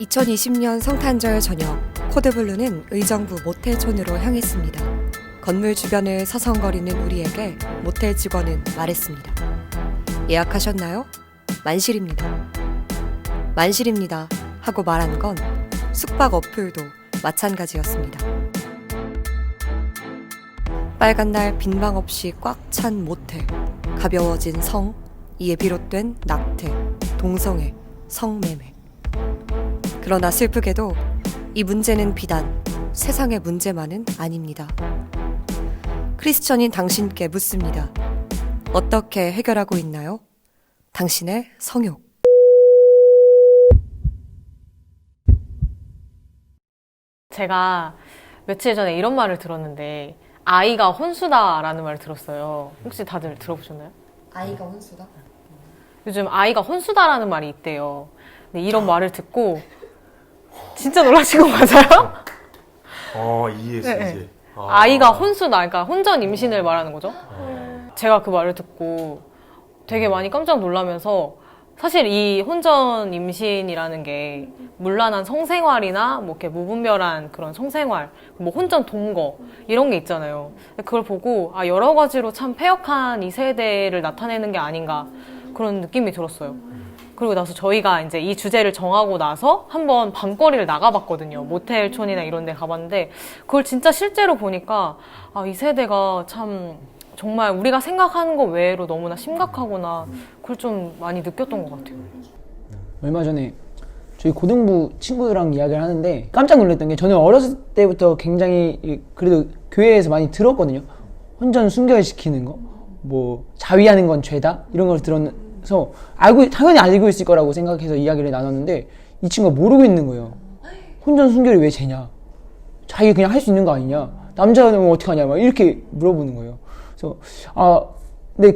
2020년 성탄절 저녁, 코드블루는 의정부 모텔촌으로 향했습니다. 건물 주변을 서성거리는 우리에게 모텔 직원은 말했습니다. 예약하셨나요? 만실입니다. 만실입니다. 하고 말한 건 숙박 어플도 마찬가지였습니다. 빨간 날 빈방 없이 꽉 찬 모텔, 가벼워진 성, 이에 비롯된 낙태, 동성애, 성매매. 그러나 슬프게도 이 문제는 비단 세상의 문제만은 아닙니다. 크리스천인 당신께 묻습니다. 어떻게 해결하고 있나요? 당신의 성욕. 제가 며칠 전에 이런 말을 들었는데 아이가 혼수다라는 말을 들었어요. 혹시 다들 들어보셨나요? 아이가 혼수다? 요즘 아이가 혼수다라는 말이 있대요. 근데 이런 말을 듣고 진짜 놀라신 거 맞아요? 이해했어. 네, 이제. 아이가 혼수다, 그러니까 혼전 임신을 말하는 거죠. 제가 그 말을 듣고 되게 많이 깜짝 놀라면서 사실 이 혼전 임신이라는 게 문란한 성생활이나 뭐 이렇게 무분별한 그런 성생활, 뭐 혼전 동거 이런 게 있잖아요. 그걸 보고 여러 가지로 참 패역한 이 세대를 나타내는 게 아닌가 그런 느낌이 들었어요. 그리고 나서 저희가 이제 이 주제를 정하고 나서 한번 밤거리를 나가봤거든요. 모텔촌이나 이런 데 가봤는데 그걸 진짜 실제로 보니까 이 세대가 참 정말 우리가 생각하는 것 외로 너무나 심각하구나 그걸 좀 많이 느꼈던 것 같아요. 얼마 전에 저희 고등부 친구들랑 이야기를 하는데 깜짝 놀랐던 게 저는 어렸을 때부터 굉장히 그래도 교회에서 많이 들었거든요. 혼전 순결시키는 거, 뭐 자위하는 건 죄다 이런 걸 들어서 당연히 알고 있을 거라고 생각해서 이야기를 나눴는데 이 친구가 모르고 있는 거예요. 혼전 순결이 왜 죄냐? 자기 그냥 할 수 있는 거 아니냐? 남자는 어떡하냐? 막 이렇게 물어보는 거예요. 그래서 근데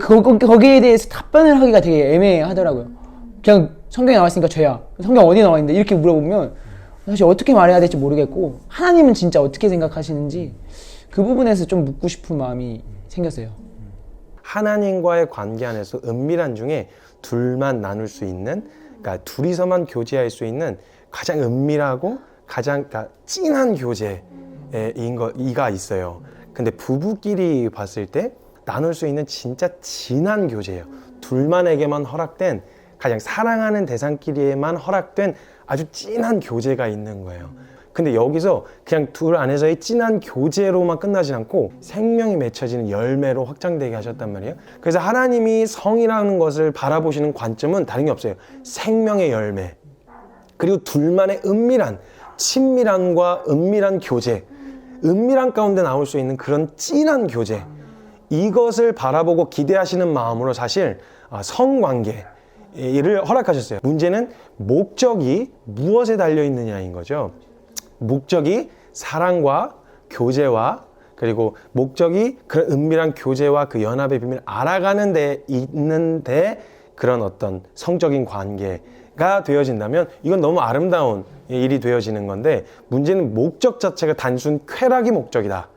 거기에 대해서 답변을 하기가 되게 애매하더라고요. 그냥 성경에 나왔으니까 죄야. 성경 어디 나와 있는데 이렇게 물어보면 사실 어떻게 말해야 될지 모르겠고 하나님은 진짜 어떻게 생각하시는지 그 부분에서 좀 묻고 싶은 마음이 생겼어요. 하나님과의 관계 안에서 은밀한 중에 둘만 나눌 수 있는, 그러니까 둘이서만 교제할 수 있는 가장 은밀하고 가장 찐한 교제가 있어요. 근데 부부끼리 봤을 때 나눌 수 있는 진짜 진한 교제예요. 둘만에게만 허락된, 가장 사랑하는 대상끼리에만 허락된 아주 찐한 교제가 있는 거예요. 근데 여기서 그냥 둘 안에서의 찐한 교제로만 끝나지 않고 생명이 맺혀지는 열매로 확장되게 하셨단 말이에요. 그래서 하나님이 성이라는 것을 바라보시는 관점은 다른 게 없어요. 생명의 열매, 그리고 둘만의 은밀한, 친밀함과 은밀한 교제, 은밀한 가운데 나올 수 있는 그런 찐한 교제, 이것을 바라보고 기대하시는 마음으로 사실 성관계를 허락하셨어요. 문제는 목적이 무엇에 달려있느냐인 거죠. 목적이 사랑과 교제와, 그리고 목적이 그런 은밀한 교제와 그 연합의 비밀을 알아가는 데 있는데 그런 어떤 성적인 관계가 되어진다면 이건 너무 아름다운 일이 되어지는 건데, 문제는 목적 자체가 단순 쾌락이 목적이다.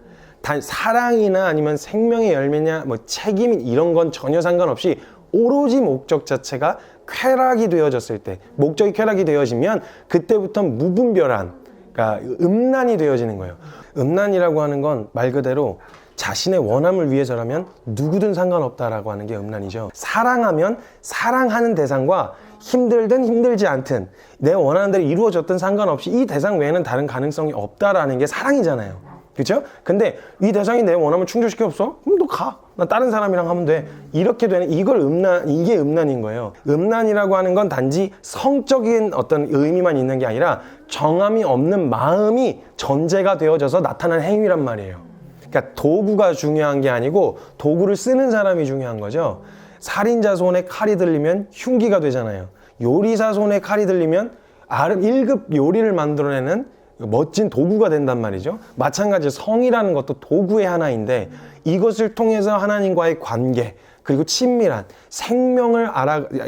사랑이나 아니면 생명의 열매냐 뭐 책임 이런 건 전혀 상관없이 오로지 목적 자체가 쾌락이 되어졌을 때, 목적이 쾌락이 되어지면 그때부터 무분별한, 그러니까 음란이 되어지는 거예요. 음란이라고 하는 건 말 그대로 자신의 원함을 위해서라면 누구든 상관없다라고 하는 게 음란이죠. 사랑하면 사랑하는 대상과 힘들든 힘들지 않든 내 원하는 대로 이루어졌든 상관없이 이 대상 외에는 다른 가능성이 없다라는 게 사랑이잖아요. 그렇죠? 근데 이 대상이 내 원함을 충족시켜 없어? 그럼 너 가. 나 다른 사람이랑 하면 돼. 이렇게 되는, 이게 음란인 거예요. 음란이라고 하는 건 단지 성적인 어떤 의미만 있는 게 아니라 정함이 없는 마음이 전제가 되어져서 나타난 행위란 말이에요. 그러니까 도구가 중요한 게 아니고 도구를 쓰는 사람이 중요한 거죠. 살인자 손에 칼이 들리면 흉기가 되잖아요. 요리사 손에 칼이 들리면 1급 요리를 만들어내는 멋진 도구가 된단 말이죠. 마찬가지로 성이라는 것도 도구의 하나인데 이것을 통해서 하나님과의 관계, 그리고 친밀한 생명을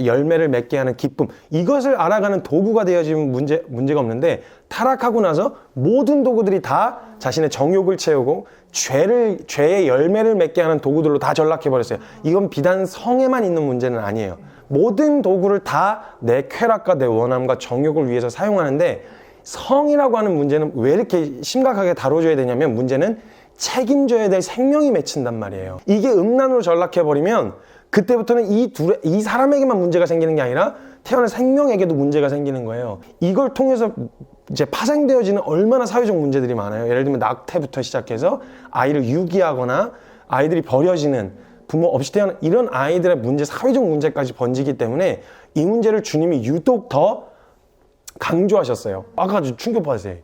열매를 맺게 하는 기쁨, 이것을 알아가는 도구가 되어지면 문제가 없는데, 타락하고 나서 모든 도구들이 다 자신의 정욕을 채우고 죄의 열매를 맺게 하는 도구들로 다 전락해버렸어요. 이건 비단 성에만 있는 문제는 아니에요. 모든 도구를 다 내 쾌락과 내 원함과 정욕을 위해서 사용하는데 성이라고 하는 문제는 왜 이렇게 심각하게 다뤄줘야 되냐면 문제는 책임져야 될 생명이 맺힌단 말이에요. 이게 음란으로 전락해버리면 그때부터는 이 사람에게만 문제가 생기는 게 아니라 태어난 생명에게도 문제가 생기는 거예요. 이걸 통해서 이제 파생되어지는 얼마나 사회적 문제들이 많아요. 예를 들면 낙태부터 시작해서 아이를 유기하거나 아이들이 버려지는 부모 없이 태어난 이런 아이들의 문제, 사회적 문제까지 번지기 때문에 이 문제를 주님이 유독 더 강조하셨어요. 아까 아주 충격받았어요.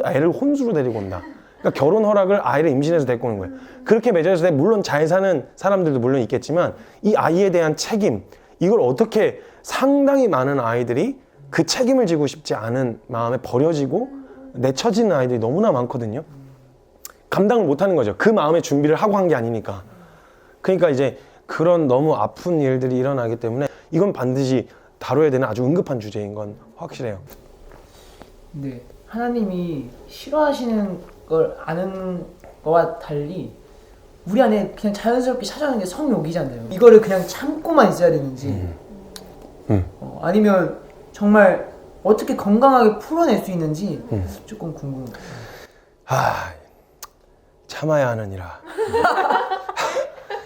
애를 혼수로 데리고 온다. 그러니까 결혼 허락을 아이를 임신해서 데리고 오는 거예요. 그렇게 맺어졌을 때 물론 잘 사는 사람들도 물론 있겠지만 이 아이에 대한 책임, 이걸 어떻게 상당히 많은 아이들이 그 책임을 지고 싶지 않은 마음에 버려지고 내쳐지는 아이들이 너무나 많거든요. 감당을 못하는 거죠. 그 마음의 준비를 하고 한 게 아니니까. 그러니까 이제 그런 너무 아픈 일들이 일어나기 때문에 이건 반드시 다뤄야 되는 아주 응급한 주제인 건 확실해요. 네, 하나님이 싫어하시는 걸 아는 거와 달리 우리 안에 그냥 자연스럽게 찾아오는 게 성욕이잖아요. 이거를 그냥 참고만 있어야 되는지 아니면 정말 어떻게 건강하게 풀어낼 수 있는지 조금 궁금해요. 참아야 하느니라.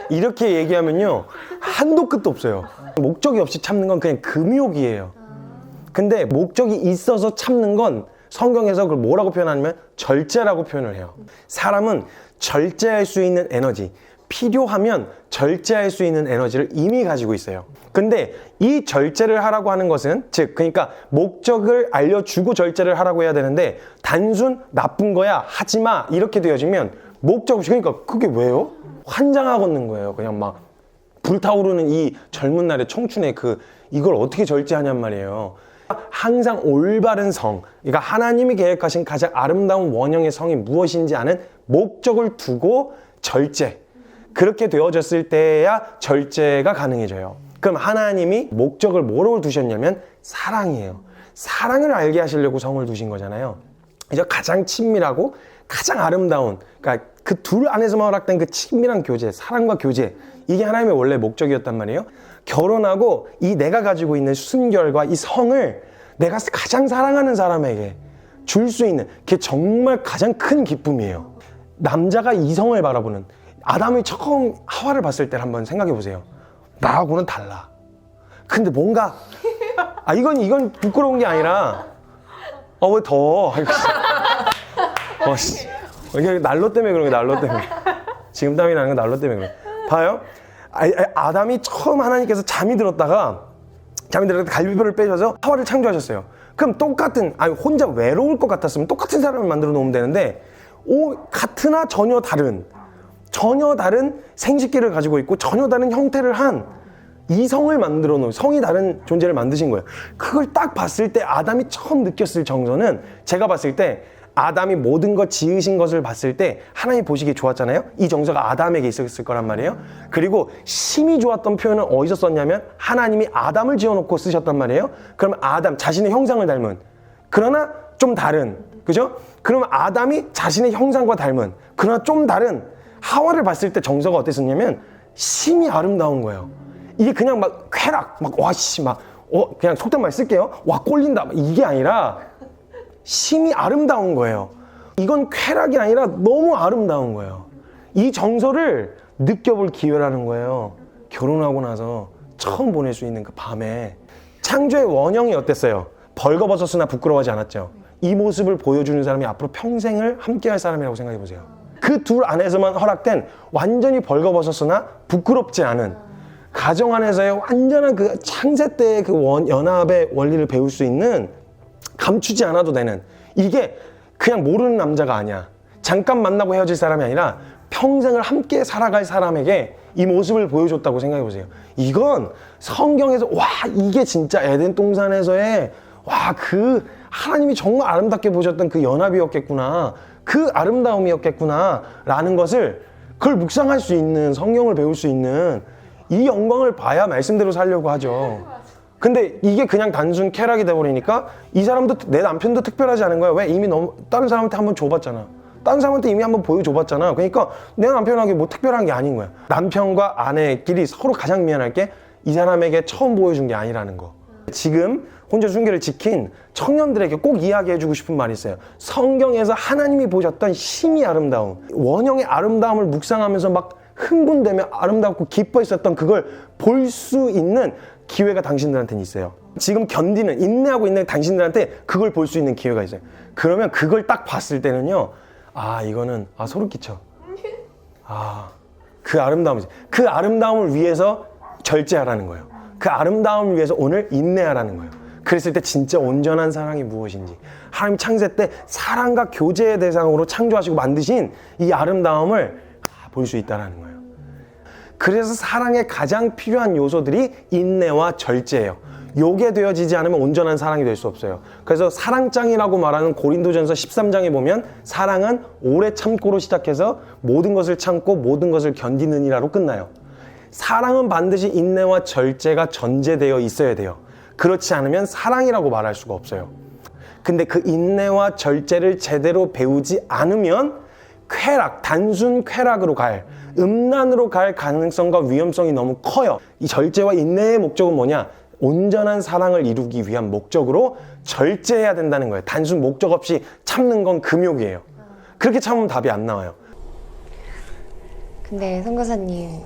이렇게 얘기하면요 한도 끝도 없어요. 목적이 없이 참는 건 그냥 금욕이에요. 근데 목적이 있어서 참는 건 성경에서 그걸 뭐라고 표현하냐면 절제라고 표현을 해요. 사람은 절제할 수 있는 에너지, 필요하면 절제할 수 있는 에너지를 이미 가지고 있어요. 근데 이 절제를 하라고 하는 것은 그러니까 목적을 알려주고 절제를 하라고 해야 되는데 단순 나쁜 거야 하지마 이렇게 되어지면 목적 없이, 그러니까 그게 왜요? 환장하겠는 거예요. 그냥 막 불타오르는 이 젊은 날의 청춘의 이걸 어떻게 절제하냔 말이에요. 항상 올바른 성, 그러니까 하나님이 계획하신 가장 아름다운 원형의 성이 무엇인지 아는 목적을 두고 절제, 그렇게 되어졌을 때야 절제가 가능해져요. 그럼 하나님이 목적을 뭐로 두셨냐면 사랑이에요. 사랑을 알게 하시려고 성을 두신 거잖아요. 이제 가장 친밀하고 가장 아름다운, 그러니까 그 둘 안에서만 허락된 그 친밀한 교제, 사랑과 교제, 이게 하나님의 원래 목적이었단 말이에요. 결혼하고 이 내가 가지고 있는 순결과 이 성을 내가 가장 사랑하는 사람에게 줄 수 있는 그게 정말 가장 큰 기쁨이에요. 남자가 이성을 바라보는, 아담이 처음 하와를 봤을 때 한번 생각해 보세요. 나하고는 달라. 근데 뭔가 이건 부끄러운 게 아니라 왜 더 이게 난로 때문에 그런 거야. 난로 때문에 지금 땀이 나는 건 난로 때문에 그래. 봐요. 아담이 처음 하나님께서 잠이 들었다가 갈비뼈를 빼셔서 하와를 창조하셨어요. 그럼 똑같은, 혼자 외로울 것 같았으면 똑같은 사람을 만들어 놓으면 되는데 같으나 전혀 다른 생식기를 가지고 있고 전혀 다른 형태를 한 이성을 만들어 놓은, 성이 다른 존재를 만드신 거예요. 그걸 딱 봤을 때 아담이 처음 느꼈을 정서는, 제가 봤을 때 아담이 모든 것 지으신 것을 봤을 때 하나님 보시기에 좋았잖아요. 이 정서가 아담에게 있었을 거란 말이에요. 그리고 심히 좋았던 표현은 어디서 썼냐면 하나님이 아담을 지어놓고 쓰셨단 말이에요. 그러면 아담, 자신의 형상을 닮은, 그러나 좀 다른, 그죠? 그러면 아담이 자신의 형상과 닮은, 그러나 좀 다른 하와를 봤을 때 정서가 어땠었냐면 심히 아름다운 거예요. 이게 그냥 막 쾌락, 그냥 속된 말 쓸게요. 꼴린다, 이게 아니라 심히 아름다운 거예요. 이건 쾌락이 아니라 너무 아름다운 거예요. 이 정서를 느껴볼 기회라는 거예요. 결혼하고 나서 처음 보낼 수 있는 그 밤에. 창조의 원형이 어땠어요? 벌거벗었으나 부끄러워하지 않았죠. 이 모습을 보여주는 사람이 앞으로 평생을 함께할 사람이라고 생각해 보세요. 그 둘 안에서만 허락된 완전히 벌거벗었으나 부끄럽지 않은 가정 안에서의 완전한 그 창세 때의 그 연합의 원리를 배울 수 있는, 감추지 않아도 되는, 이게 그냥 모르는 남자가 아니야. 잠깐 만나고 헤어질 사람이 아니라 평생을 함께 살아갈 사람에게 이 모습을 보여줬다고 생각해 보세요. 이건 성경에서 이게 진짜 에덴 동산에서의 그 하나님이 정말 아름답게 보셨던 그 연합이었겠구나, 그 아름다움이었겠구나 라는 것을, 그걸 묵상할 수 있는, 성경을 배울 수 있는 이 영광을 봐야 말씀대로 살려고 하죠. 근데 이게 그냥 단순 쾌락이 돼버리니까 이 사람도, 내 남편도 특별하지 않은 거야. 왜? 이미 너무 다른 사람한테 한번 줘봤잖아. 다른 사람한테 이미 한번 보여줘봤잖아. 그러니까 내 남편에게 뭐 특별한 게 아닌 거야. 남편과 아내끼리 서로 가장 미안할 게 이 사람에게 처음 보여준 게 아니라는 거. 지금 혼전 순결을 지킨 청년들에게 꼭 이야기해주고 싶은 말이 있어요. 성경에서 하나님이 보셨던 심히 아름다움, 원형의 아름다움을 묵상하면서 막 흥분되며 아름답고 기뻐했었던 그걸 볼 수 있는 기회가 당신들한테는 있어요. 지금 견디는, 인내하고 있는 당신들한테 그걸 볼 수 있는 기회가 있어요. 그러면 그걸 딱 봤을 때는요, 아, 이거는, 아, 소름 끼쳐. 아, 그 아름다움이지. 그 아름다움을 위해서 절제하라는 거예요. 그 아름다움을 위해서 오늘 인내하라는 거예요. 그랬을 때 진짜 온전한 사랑이 무엇인지, 하나님 창세 때 사랑과 교제의 대상으로 창조하시고 만드신 이 아름다움을 볼 수 있다는 거예요. 그래서 사랑에 가장 필요한 요소들이 인내와 절제예요. 요게 되어지지 않으면 온전한 사랑이 될 수 없어요. 그래서 사랑장이라고 말하는 고린도전서 13장에 보면 사랑은 오래 참고로 시작해서 모든 것을 참고 모든 것을 견디느니라로 끝나요. 사랑은 반드시 인내와 절제가 전제되어 있어야 돼요. 그렇지 않으면 사랑이라고 말할 수가 없어요. 근데 그 인내와 절제를 제대로 배우지 않으면 쾌락, 단순 쾌락으로 갈, 음란으로 갈 가능성과 위험성이 너무 커요. 이 절제와 인내의 목적은 뭐냐? 온전한 사랑을 이루기 위한 목적으로 절제해야 된다는 거예요. 단순 목적 없이 참는 건 금욕이에요. 그렇게 참으면 답이 안 나와요. 근데 선교사님,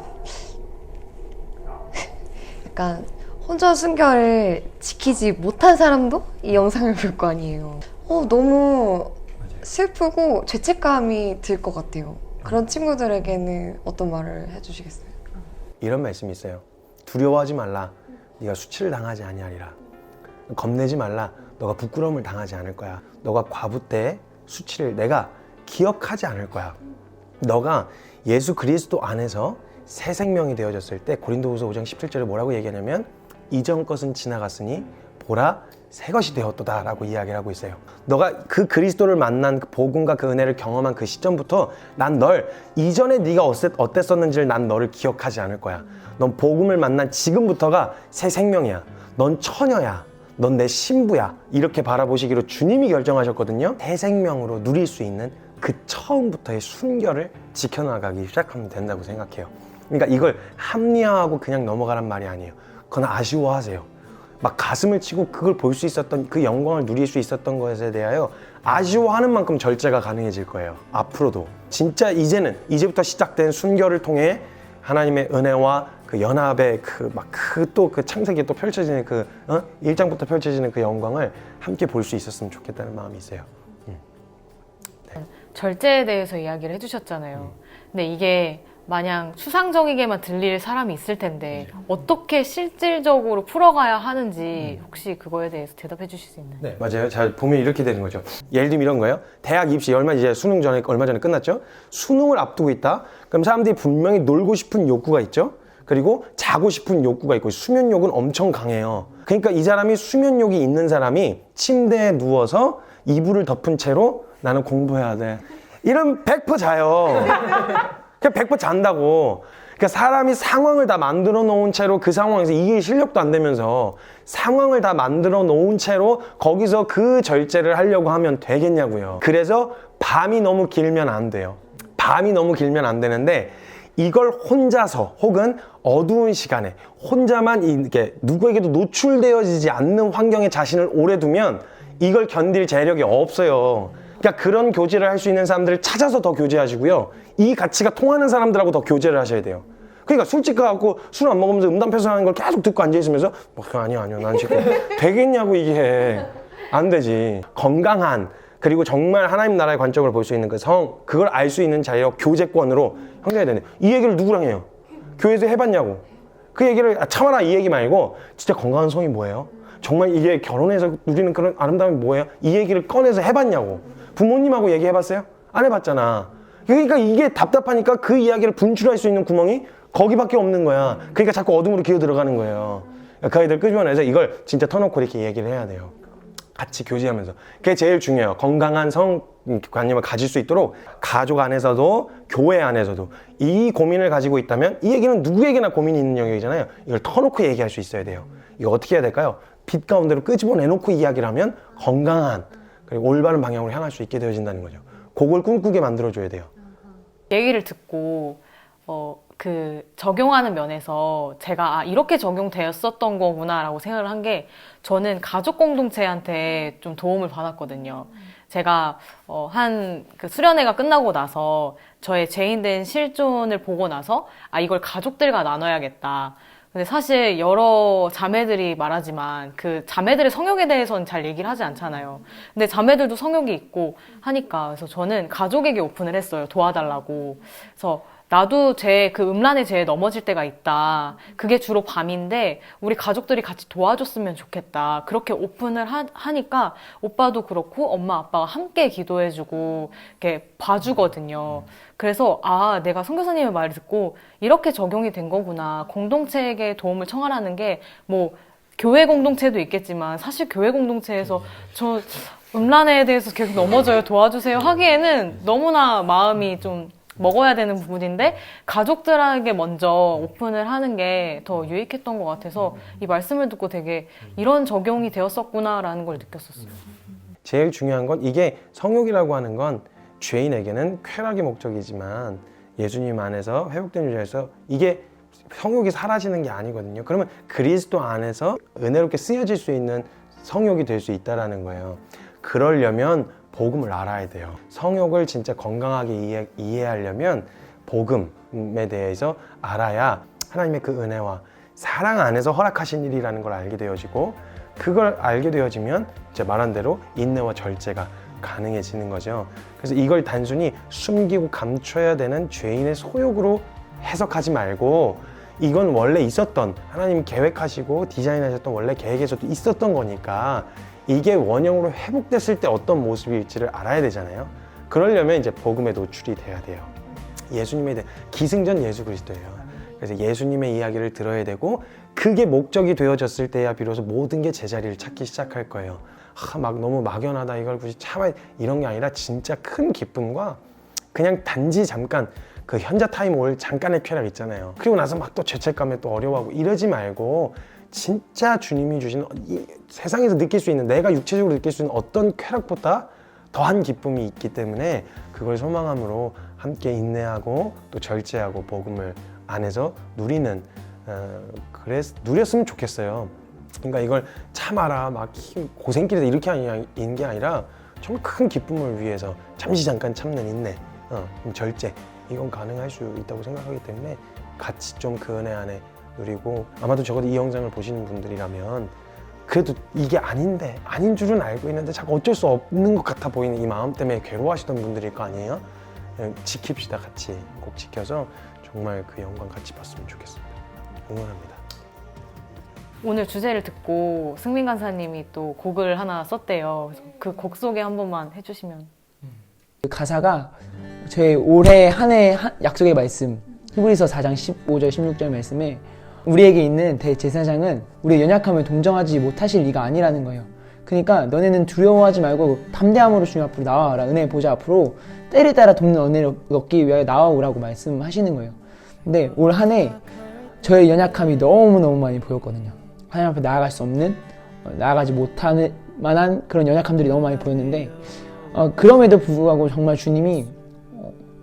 약간 혼전 순결을 지키지 못한 사람도 이 영상을 볼 거 아니에요. 너무 슬프고 죄책감이 들 것 같아요. 그런 친구들에게는 어떤 말을 해주시겠어요? 이런 말씀이 있어요. 두려워하지 말라. 네가 수치를 당하지 아니하리라. 겁내지 말라. 너가 부끄러움을 당하지 않을 거야. 너가 과부 때의 수치를 내가 기억하지 않을 거야. 너가 예수 그리스도 안에서 새 생명이 되어졌을 때 고린도후서 5장 17절에 뭐라고 얘기하냐면 이전 것은 지나갔으니 보라 새 것이 되었도다 라고 이야기를 하고 있어요. 너가 그 그리스도를 만난 그 복음과 그 은혜를 경험한 그 시점부터 난 널 이전에 네가 어땠었는지를 난 너를 기억하지 않을 거야. 넌 복음을 만난 지금부터가 새 생명이야. 넌 처녀야. 넌 내 신부야. 이렇게 바라보시기로 주님이 결정하셨거든요. 새 생명으로 누릴 수 있는 그 처음부터의 순결을 지켜나가기 시작하면 된다고 생각해요. 그러니까 이걸 합리화하고 그냥 넘어가란 말이 아니에요. 그건 아쉬워하세요. 막 가슴을 치고 그걸 볼 수 있었던 그 영광을 누릴 수 있었던 것에 대하여 아쉬워하는 만큼 절제가 가능해질 거예요. 앞으로도 진짜 이제부터 시작된 순결을 통해 하나님의 은혜와 그 연합의 그 창세기에 또 펼쳐지는 1장부터 펼쳐지는 그 영광을 함께 볼 수 있었으면 좋겠다는 마음이 있어요. 절제에 대해서 이야기를 해주셨잖아요. 근데 이게 마냥 추상적이게만 들릴 사람이 있을 텐데 어떻게 실질적으로 풀어가야 하는지 혹시 그거에 대해서 대답해 주실 수 있나요? 네, 맞아요. 잘 보면 이렇게 되는 거죠. 예를 들면 이런 거예요. 대학 입시 얼마 전에 끝났죠. 수능을 앞두고 있다. 그럼 사람들이 분명히 놀고 싶은 욕구가 있죠. 그리고 자고 싶은 욕구가 있고 수면욕은 엄청 강해요. 그러니까 이 사람이 수면욕이 있는 사람이 침대에 누워서 이불을 덮은 채로 나는 공부해야 돼. 이러면 100% 자요. 그냥 100% 잔다고. 그러니까 사람이 상황을 다 만들어 놓은 채로 그 상황에서 이길 실력도 안 되면서 상황을 다 만들어 놓은 채로 거기서 그 절제를 하려고 하면 되겠냐고요. 그래서 밤이 너무 길면 안 돼요. 밤이 너무 길면 안 되는데 이걸 혼자서 혹은 어두운 시간에 혼자만 이렇게 누구에게도 노출되어지지 않는 환경에 자신을 오래 두면 이걸 견딜 재력이 없어요. 그러니까 그런 교제를 할 수 있는 사람들을 찾아서 더 교제하시고요. 이 가치가 통하는 사람들하고 더 교제를 하셔야 돼요. 그러니까 술집 가갖고 술 안 먹으면서 음담패설하는 걸 계속 듣고 앉아있으면서 아니요 난 지금 되겠냐고 이게 안 되지. 건강한 그리고 정말 하나님 나라의 관점을 볼 수 있는 그걸 알 수 있는 자유와 교제권으로 형성해야 되네. 이 얘기를 누구랑 해요? 교회에서 해봤냐고. 그 얘기를 참아라 이 얘기 말고 진짜 건강한 성이 뭐예요? 정말 이게 결혼해서 누리는 그런 아름다움이 뭐예요? 이 얘기를 꺼내서 해봤냐고. 부모님하고 얘기해봤어요? 안 해봤잖아. 그러니까 이게 답답하니까 그 이야기를 분출할 수 있는 구멍이 거기밖에 없는 거야. 그러니까 자꾸 어둠으로 기어 들어가는 거예요. 그 아이들 끄집어내서 이걸 진짜 터놓고 이렇게 얘기를 해야 돼요. 같이 교제하면서. 그게 제일 중요해요. 건강한 성관념을 가질 수 있도록 가족 안에서도 교회 안에서도 이 고민을 가지고 있다면 이 얘기는 누구에게나 고민이 있는 영역이잖아요. 이걸 터놓고 얘기할 수 있어야 돼요. 이거 어떻게 해야 될까요? 빛 가운데로 끄집어내놓고 이야기를 하면 건강한 그리고 올바른 방향으로 향할 수 있게 되어진다는 거죠. 그걸 꿈꾸게 만들어줘야 돼요. 얘기를 듣고 그 적용하는 면에서 제가 이렇게 적용되었었던 거구나라고 생각을 한 게 저는 가족 공동체한테 좀 도움을 받았거든요. 제가 한 그 수련회가 끝나고 나서 저의 죄인된 실존을 보고 나서 이걸 가족들과 나눠야겠다. 근데 사실 여러 자매들이 말하지만 그 자매들의 성욕에 대해서는 잘 얘기를 하지 않잖아요. 근데 자매들도 성욕이 있고 하니까 그래서 저는 가족에게 오픈을 했어요. 도와달라고. 그래서 나도 그 음란의 죄에 넘어질 때가 있다. 그게 주로 밤인데 우리 가족들이 같이 도와줬으면 좋겠다. 그렇게 오픈을 하니까 오빠도 그렇고 엄마 아빠가 함께 기도해주고 이렇게 봐주거든요. 그래서 내가 선교사님의 말을 듣고 이렇게 적용이 된 거구나. 공동체에게 도움을 청하라는 게 뭐 교회 공동체도 있겠지만 사실 교회 공동체에서 저 음란에 대해서 계속 넘어져요. 도와주세요 하기에는 너무나 마음이 좀 먹어야 되는 부분인데 가족들에게 먼저 오픈을 하는 게 더 유익했던 것 같아서 이 말씀을 듣고 되게 이런 적용이 되었었구나라는 걸 느꼈었어요. 제일 중요한 건 이게 성욕이라고 하는 건 죄인에게는 쾌락의 목적이지만 예수님 안에서 회복된 유자에서 이게 성욕이 사라지는 게 아니거든요. 그러면 그리스도 안에서 은혜롭게 쓰여질 수 있는 성욕이 될 수 있다는 거예요. 그러려면 복음을 알아야 돼요. 성욕을 진짜 건강하게 이해하려면 복음에 대해서 알아야 하나님의 그 은혜와 사랑 안에서 허락하신 일이라는 걸 알게 되어지고 그걸 알게 되어지면 이제 말한 대로 인내와 절제가 가능해지는 거죠. 그래서 이걸 단순히 숨기고 감춰야 되는 죄인의 소욕으로 해석하지 말고 이건 원래 있었던 하나님이 계획하시고 디자인하셨던 원래 계획에서도 있었던 거니까 이게 원형으로 회복됐을 때 어떤 모습일지를 알아야 되잖아요. 그러려면 이제 복음에 노출이 돼야 돼요. 예수님에 대한 기승전 예수 그리스도예요. 그래서 예수님의 이야기를 들어야 되고 그게 목적이 되어졌을 때야 비로소 모든 게 제자리를 찾기 시작할 거예요. 막 너무 막연하다 이걸 굳이 참아야 이런 게 아니라 진짜 큰 기쁨과 그냥 단지 잠깐 그 현자 타임 올 잠깐의 쾌락 있잖아요. 그리고 나서 막 또 죄책감에 또 어려워하고 이러지 말고 진짜 주님이 주신 이 세상에서 느낄 수 있는 내가 육체적으로 느낄 수 있는 어떤 쾌락보다 더한 기쁨이 있기 때문에 그걸 소망함으로 함께 인내하고 또 절제하고 복음을 안에서 누리는 누렸으면 좋겠어요. 그러니까 이걸 참아라 막 고생길에서 이렇게 하는 게 아니라 정말 큰 기쁨을 위해서 잠시 잠깐 참는 인내, 절제 이건 가능할 수 있다고 생각하기 때문에 같이 좀 그 은혜 안에 누리고 아마도 적어도 이 영상을 보시는 분들이라면 그래도 이게 아닌데 아닌 줄은 알고 있는데 자꾸 어쩔 수 없는 것 같아 보이는 이 마음 때문에 괴로워하시던 분들일 거 아니에요? 지킵시다. 같이 꼭 지켜서 정말 그 영광 같이 봤으면 좋겠습니다. 응원합니다. 오늘 주제를 듣고 승민 간사님이 또 곡을 하나 썼대요. 그 곡 소개 한 번만 해주시면. 그 가사가 저희 올해 한 해 약속의 말씀 히브리서 4장 15절 16절 말씀에 우리에게 있는 대제사장은 우리의 연약함을 동정하지 못하실 이가 아니라는 거예요. 그러니까 너네는 두려워하지 말고 담대함으로 주님 앞으로 나와라. 은혜의 보좌 앞으로 때를 따라 돕는 은혜를 얻기 위하여 나와오라고 말씀하시는 거예요. 근데 올 한 해 저의 연약함이 너무너무 많이 보였거든요. 하나님 앞에 나아갈 수 없는, 나아가지 못하는 만한 그런 연약함들이 너무 많이 보였는데 그럼에도 불구하고 정말 주님이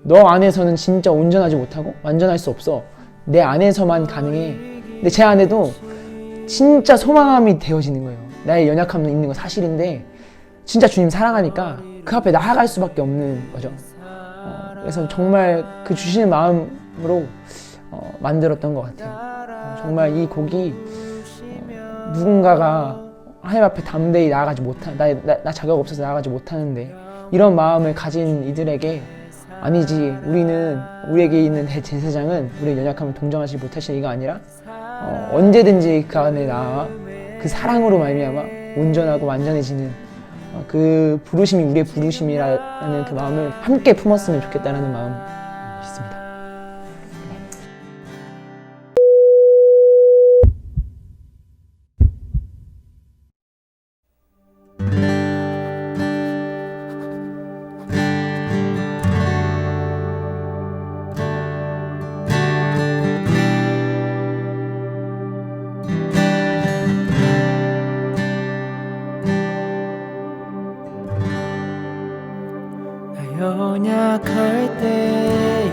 너 안에서는 진짜 온전하지 못하고 완전할 수 없어. 내 안에서만 가능해. 근데 제 안에도 진짜 소망함이 되어지는 거예요. 나의 연약함이 있는 건 사실인데 진짜 주님 사랑하니까 그 앞에 나아갈 수밖에 없는 거죠. 그래서 정말 그 주시는 마음으로 만들었던 것 같아요. 정말 이 곡이 누군가가 하나님 앞에 담대히 나아가지 나 자격 없어서 나아가지 못하는데 이런 마음을 가진 이들에게 아니지 우리에게 있는 대제사장은 우리의 연약함을 동정하지 못하실 이가 아니라 언제든지 그 안에 나와 그 사랑으로 말미암아 온전하고 완전해지는 그 부르심이 우리의 부르심이라는 그 마음을 함께 품었으면 좋겠다는 마음 있습니다. 연약할 때에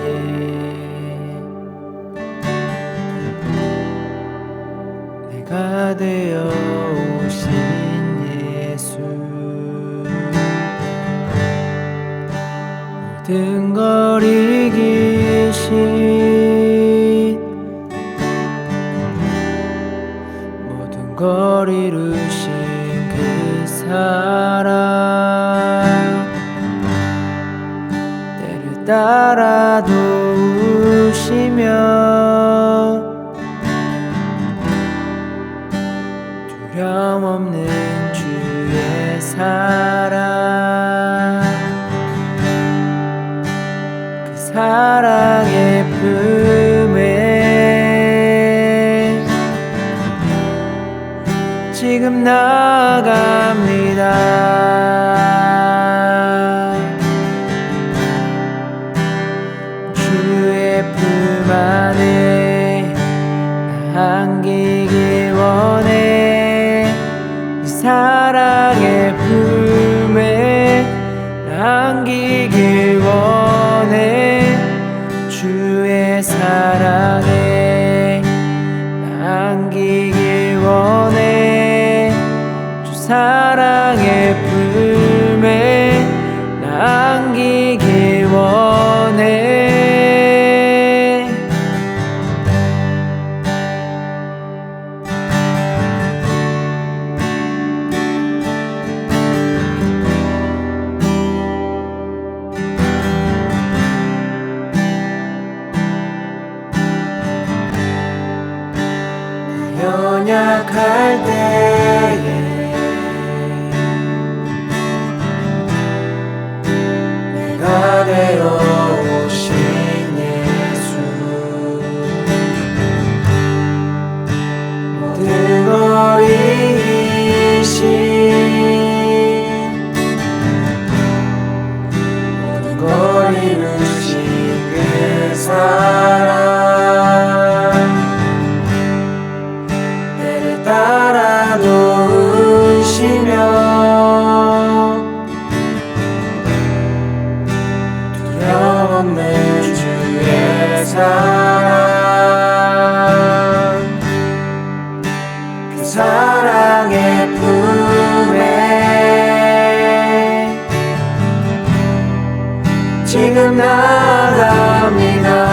내가 되어 오신 예수 모든 걸 이기신 모든 걸 이루신 그 사랑 때를 따라 도우시며 두려움 없는 주의 사랑 그 사랑의 품에 지금 나아갑니다. 주의 품 안에 안기길 원해 이 사랑의 품에 안기길 원해 주의 사랑에 안기길 원해 주 사랑의 품에 안기길 원해 연약할 때에 내가 되어 오신 예수 모든 걸 이기신 모든 걸 이루신 그 사랑 따라 도우시며 두려움 없는 주의 사랑 그 사랑의 품에 지금 나아갑니다.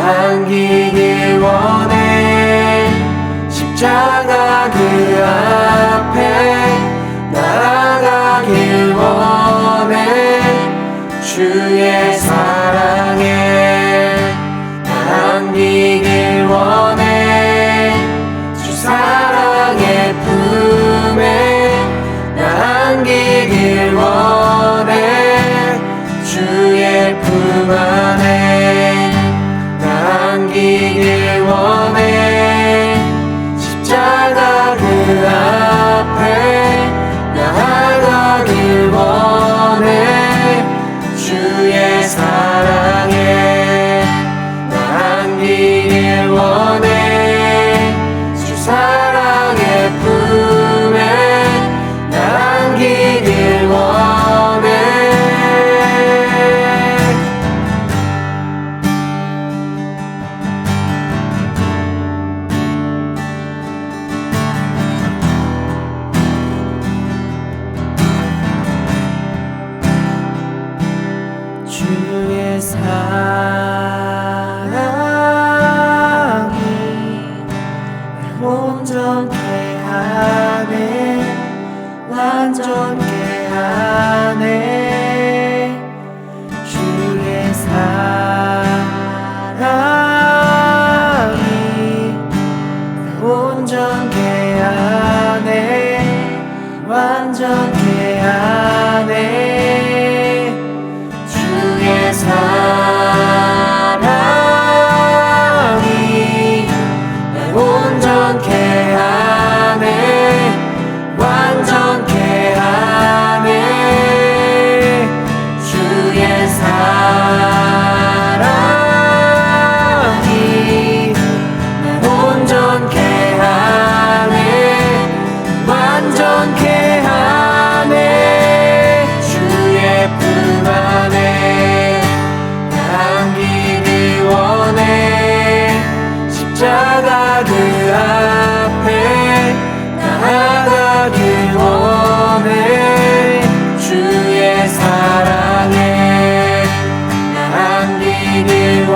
안기길 원해 십자가 그 앞에 나아가길 원해 주의 사랑에 안기길 원해 주 사랑의 품에 안기길 원해 주의 품 안에 안기길 원해 십자가 그 앞에 나아가길 원해 주의 사랑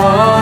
영원